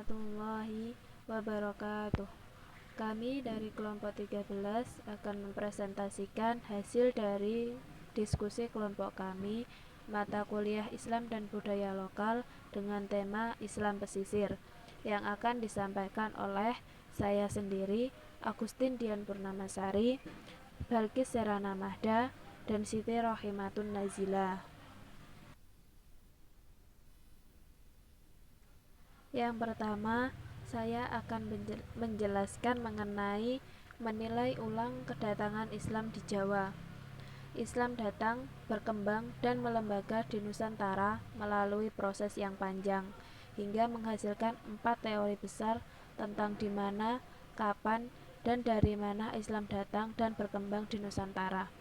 warahmatullahi wabarakatuh. Kami dari kelompok 13 akan mempresentasikan hasil dari diskusi kelompok kami mata kuliah Islam dan Budaya Lokal dengan tema Islam Pesisir yang akan disampaikan oleh saya sendiri, Agustin Dian Purnamasari, Balkis Serana Mahda, dan Siti Rohimatun Nazila. Yang pertama, saya akan menjelaskan mengenai menilai ulang kedatangan Islam di Jawa. Islam datang, berkembang, dan melembaga di Nusantara melalui proses yang panjang, hingga menghasilkan 4 teori besar tentang di mana, kapan, dan dari mana Islam datang dan berkembang di Nusantara.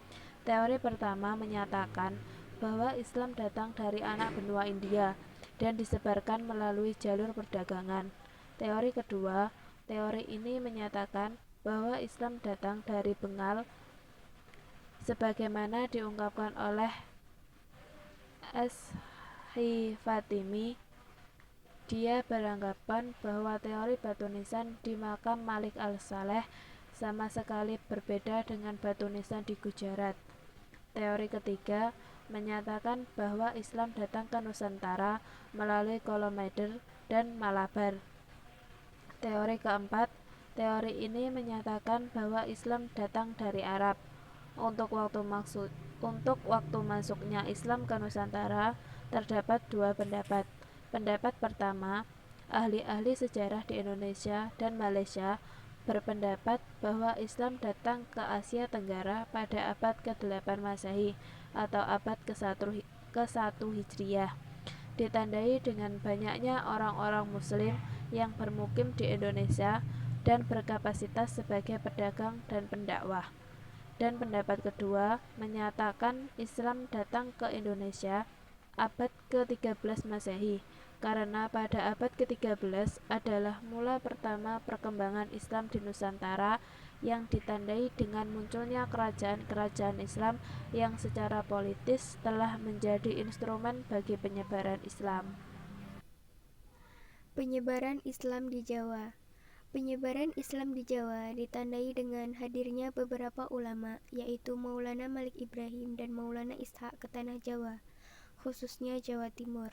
Teori pertama menyatakan bahwa Islam datang dari anak benua India dan disebarkan melalui jalur perdagangan. Teori kedua, teori ini menyatakan bahwa Islam datang dari Bengal sebagaimana diungkapkan oleh Ash-Syi Fatimi. Dia beranggapan bahwa teori batu nisan di makam Malik al-Saleh sama sekali berbeda dengan batu nisan di Gujarat. Teori ketiga menyatakan bahwa Islam datang ke Nusantara melalui Colomadu dan Malabar. Teori keempat, teori ini menyatakan bahwa Islam datang dari Arab. Untuk waktu masuknya Islam ke Nusantara terdapat 2 pendapat. Pendapat pertama, ahli-ahli sejarah di Indonesia dan Malaysia berpendapat bahwa Islam datang ke Asia Tenggara pada abad ke-8 Masehi atau abad ke-1 Hijriah, ditandai dengan banyaknya orang-orang Muslim yang bermukim di Indonesia dan berkapasitas sebagai pedagang dan pendakwah. Dan pendapat kedua menyatakan Islam datang ke Indonesia abad ke-13 Masehi, karena pada abad ke-13 adalah mula pertama perkembangan Islam di Nusantara yang ditandai dengan munculnya kerajaan-kerajaan Islam yang secara politis telah menjadi instrumen bagi penyebaran Islam. Penyebaran Islam di Jawa. Penyebaran Islam di Jawa ditandai dengan hadirnya beberapa ulama, yaitu Maulana Malik Ibrahim dan Maulana Ishaq ke tanah Jawa, khususnya Jawa Timur,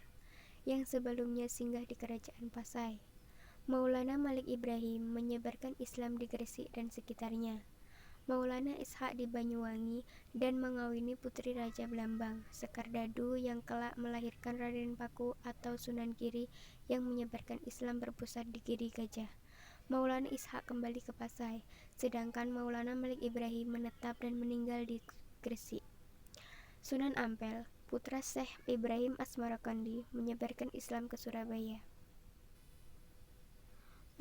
yang sebelumnya singgah di Kerajaan Pasai. Maulana Malik Ibrahim menyebarkan Islam di Gresik dan sekitarnya. Maulana Ishaq di Banyuwangi dan mengawini putri Raja Blambang, Sekardadu, yang kelak melahirkan Raden Paku atau Sunan Giri yang menyebarkan Islam berpusat di Giri Gajah. Maulana Ishaq kembali ke Pasai, sedangkan Maulana Malik Ibrahim menetap dan meninggal di Gresik. Sunan Ampel, putra Syekh Ibrahim Asmarakandi, menyebarkan Islam ke Surabaya.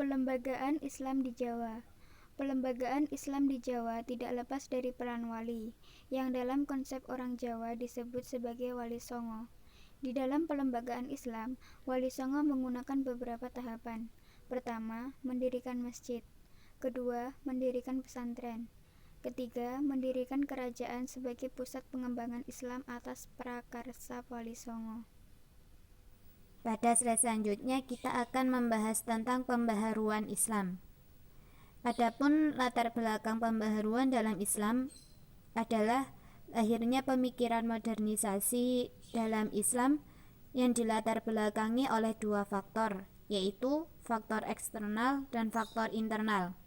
Pelembagaan Islam di Jawa. Pelembagaan Islam di Jawa tidak lepas dari peran wali, yang dalam konsep orang Jawa disebut sebagai wali songo. Di dalam pelembagaan Islam, wali songo menggunakan beberapa tahapan. Pertama, mendirikan masjid. Kedua, mendirikan pesantren. Ketiga, mendirikan kerajaan sebagai pusat pengembangan Islam atas prakarsa wali songo. Pada slide selanjutnya kita akan membahas tentang pembaharuan Islam. Adapun latar belakang pembaharuan dalam Islam adalah lahirnya pemikiran modernisasi dalam Islam yang dilatar belakangi oleh 2 faktor, yaitu faktor eksternal dan faktor internal.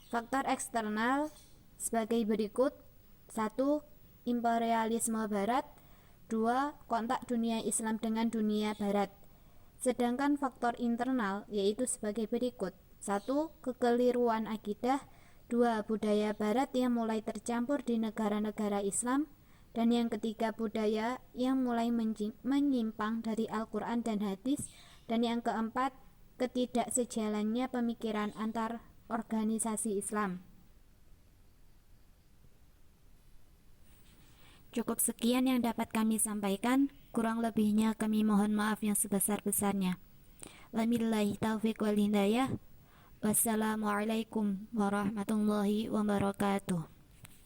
Faktor eksternal sebagai berikut: 1. Imperialisme Barat. 2. Kontak dunia Islam dengan dunia Barat. Sedangkan faktor internal yaitu sebagai berikut: 1. Kekeliruan akidah. 2. Budaya Barat yang mulai tercampur di negara-negara Islam. Dan yang ketiga, budaya yang mulai menyimpang dari Al-Quran dan hadis. Dan yang keempat, ketidaksejalannya pemikiran antar organisasi Islam. Cukup sekian yang dapat kami sampaikan, kurang lebihnya kami mohon maaf yang sebesar-besarnya. Wabillahi taufiq wal hidayah. Wassalamualaikum warahmatullahi wabarakatuh.